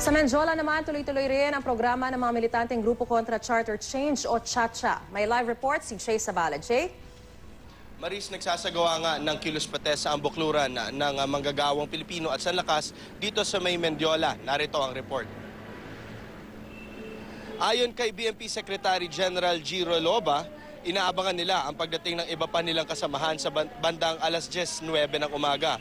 Sa Mendiola naman, tuloy-tuloy rin ang programa ng mga militanteng Grupo Kontra Charter Change o CHACHA. May live report si Jay Sabala. Jay? Maris, nagsasagawa nga ng kilos pates sa ambukluran ng manggagawang Pilipino at sanlakas dito sa may Mendiola. Narito ang report. Ayon kay BNP Secretary General Giro Loba, inaabangan nila ang pagdating ng iba pa nilang kasamahan sa bandang alas 10:09 ng umaga.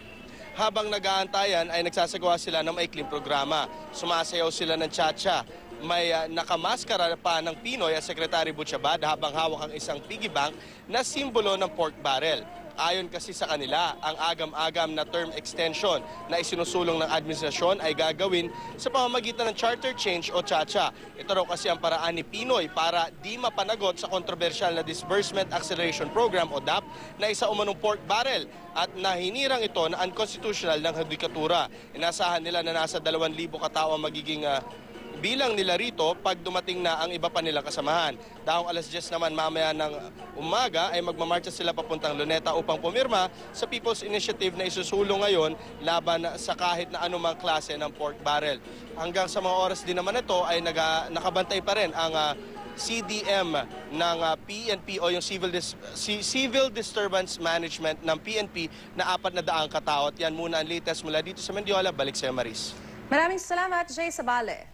Habang nag-aantayan ay nagsasagawa sila ng maikling programa. Sumasayaw sila ng cha-cha. May nakamaskara pa ng Pinoy at Secretary Butchabad habang hawak ang isang piggy bank na simbolo ng pork barrel. Ayon kasi sa kanila, ang agam-agam na term extension na isinusulong ng administrasyon ay gagawin sa pamamagitan ng charter change o CHACHA. Ito raw kasi ang paraan ni Pinoy para di mapanagot sa kontrobersyal na Disbursement Acceleration Program o DAP na isa umanong pork barrel at nahinirang ito na unconstitutional ng Hudikatura. Inasahan nila na nasa 2,000 katao ang magiging bilang nila rito pag dumating na ang iba pa nilang kasamahan. Daong alas 10 naman mamaya ng umaga ay magmamarcha sila papuntang Luneta upang pumirma sa People's Initiative na isusulong ngayon laban sa kahit na anumang klase ng pork barrel. Hanggang sa mga oras din naman ito ay nakabantay pa rin ang CDM ng PNP o yung Civil Disturbance Management ng PNP na 400 katao. At yan muna ang latest mula dito sa Mendiola. Balik sa Maris. Maraming salamat, Jay Sabale.